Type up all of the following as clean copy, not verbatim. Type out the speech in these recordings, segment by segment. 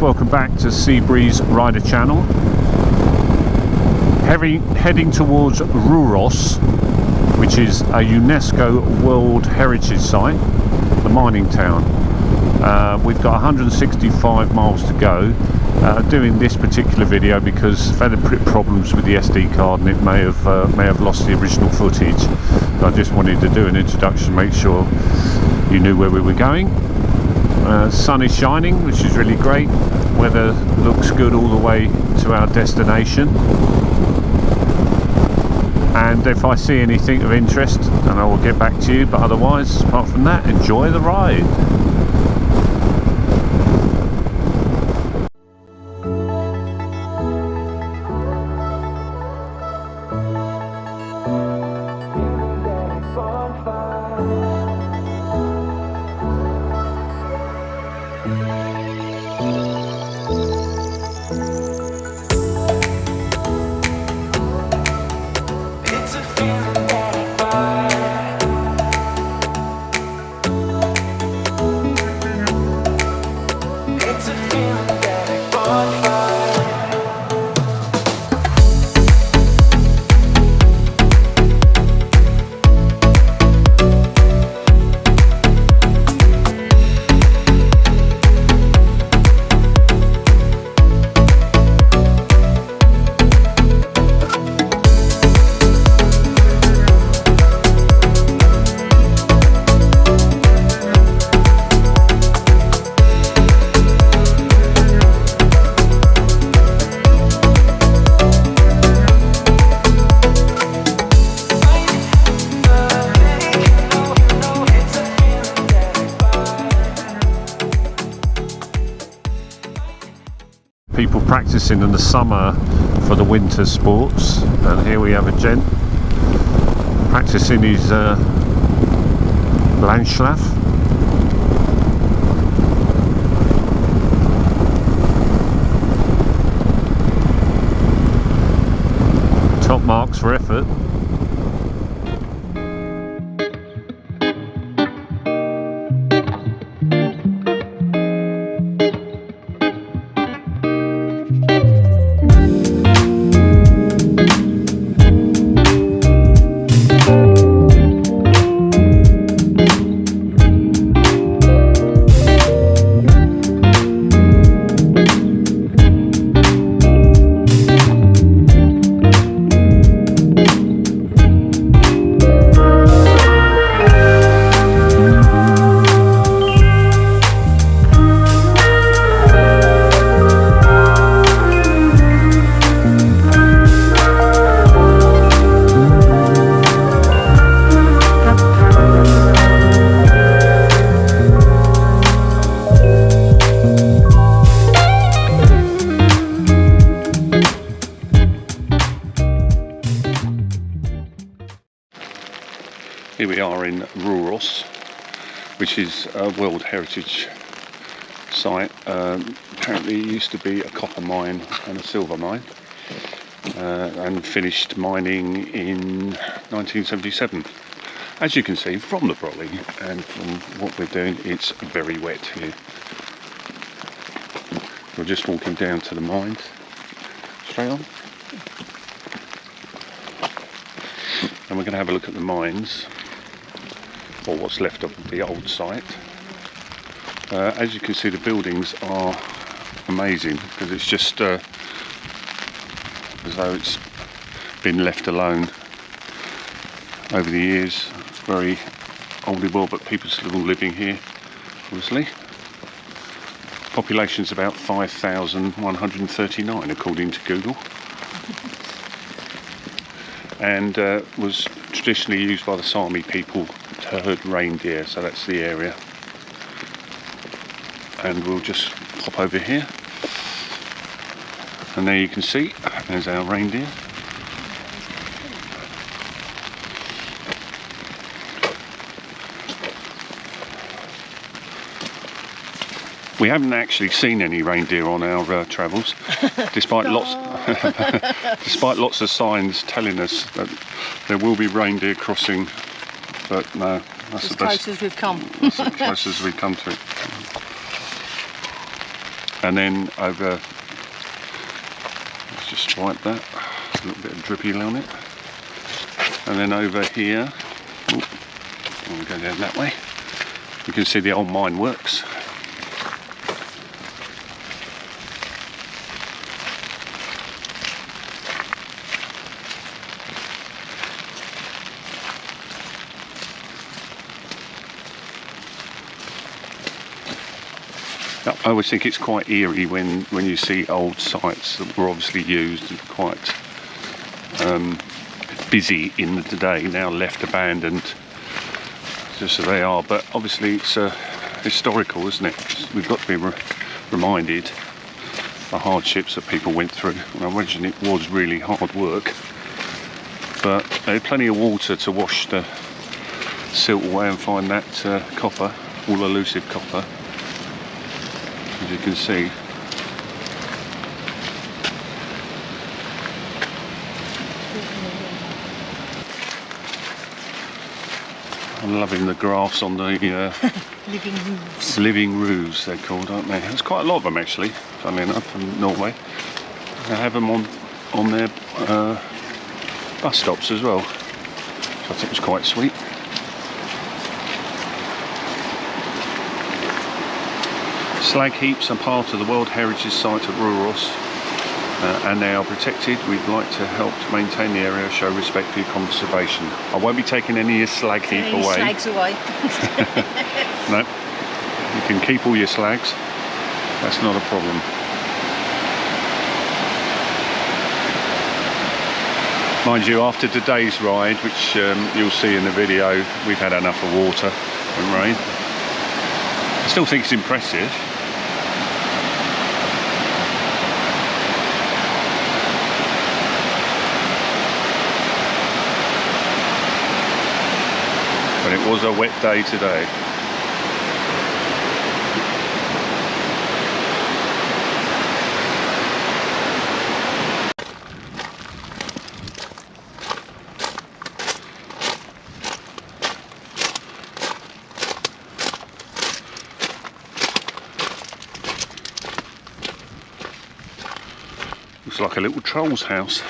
Welcome back to Seabreeze Rider Channel. Heading towards Roros, which is a UNESCO World Heritage Site, the mining town. We've got 165 miles to go. Doing this particular video because I've had problems with the SD card and it may have lost the original footage. So I just wanted to do an introduction, make sure you knew where we were going. Sun is shining, which is really great. Weather looks good all the way to our destination. And if I see anything of interest, then I will get back to you. But otherwise, apart from that, enjoy the ride. People practicing in the summer for the winter sports, and here we have a gent practicing his Landschlaf. Top marks for effort. Here we are in Roros, which is a World Heritage Site. Apparently it used to be a copper mine and a silver mine, and finished mining in 1977. As you can see from the brolly and from what we're doing, it's very wet here. We're just walking down to the mines, straight on. And we're going to have a look at the mines, or what's left of the old site. As you can see, the buildings are amazing because it's just as though it's been left alone over the years. It's very oldie world, but people still living here, obviously. Population's about 5,139 according to Google, and was traditionally used by the Sami people to herd reindeer, so that's the area. And we'll just pop over here, and there you can see there's our reindeer. We haven't actually seen any reindeer on our travels, despite lots of signs telling us that there will be reindeer crossing, but no, that's as close as we've come. That's as close as we've come to it. And then over, let's just wipe that, a little bit of drippy on it. And then over here, we'll go down that way, you can see the old mine works. I always think it's quite eerie when you see old sites that were obviously used and quite busy in the day, now left abandoned, just so they are. But obviously it's historical, isn't it? We've got to be reminded the hardships that people went through. And I imagine it was really hard work, but they had plenty of water to wash the silt away and find that copper, all elusive copper. As you can see, I'm loving the grass on the living roofs they're called, aren't they? There's quite a lot of them actually, funnily enough, from Norway. They have them on their bus stops as well, so I think it's quite sweet. Slag heaps are part of the World Heritage Site at Roros, and they are protected. We'd like to help to maintain the area, show respect for your conservation. I won't be taking any of your slag heap away. Slags away. No, you can keep all your slags. That's not a problem. Mind you, after today's ride, which you'll see in the video, we've had enough of water and rain. I still think it's impressive. But it was a wet day today. Looks like a little troll's house.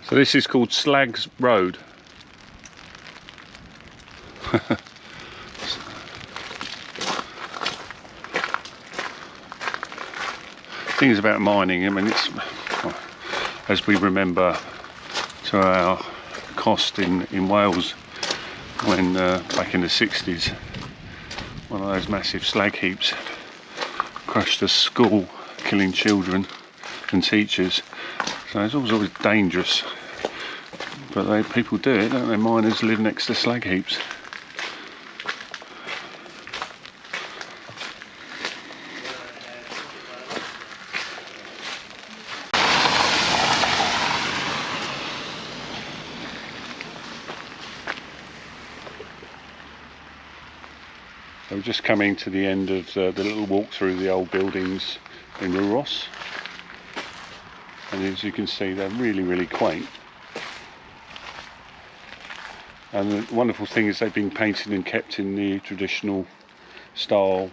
So this is called Slags Road. Things about mining, I mean, it's, as we remember, to our cost in Wales when back in the 60s, one of those massive slag heaps crushed a school, killing children and teachers. So it's always dangerous, but people do it, don't they? Miners live next to slag heaps. So we're just coming to the end of the little walk through the old buildings in Roros. And as you can see, they're really quaint. And the wonderful thing is they've been painted and kept in the traditional style,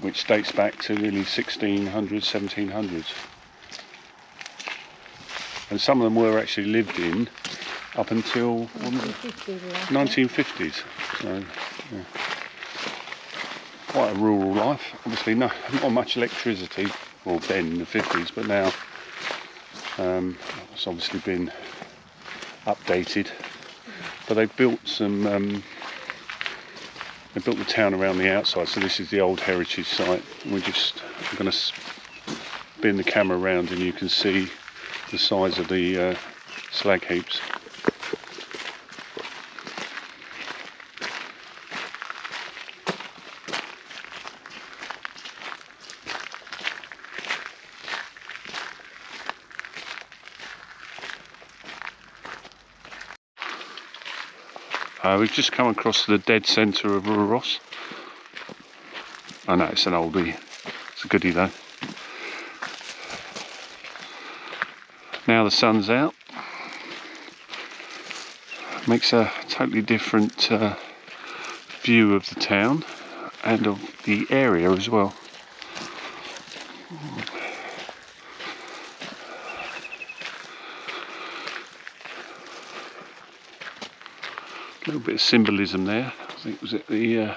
which dates back to nearly 1600s, 1700s. And some of them were actually lived in up until 1950s. So, yeah. Quite a rural life. Obviously not much electricity, or then in the 50s, but now it's obviously been updated. But they've built some, they built the town around the outside, so this is the old heritage site. I'm going to spin the camera around and you can see the size of the slag heaps. We've just come across the dead centre of Roros. I know it's an oldie, it's a goodie though. Now the sun's out, makes a totally different view of the town and of the area as well. A little bit of symbolism there. I think was it the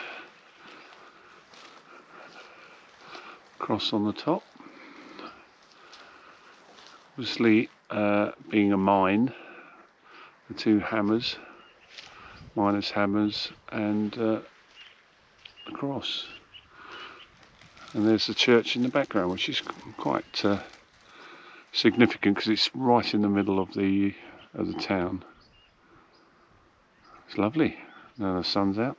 cross on the top. Obviously, being a mine, the two hammers, miners' hammers, and the cross. And there's the church in the background, which is quite significant because it's right in the middle of the town. It's lovely. Now the sun's out.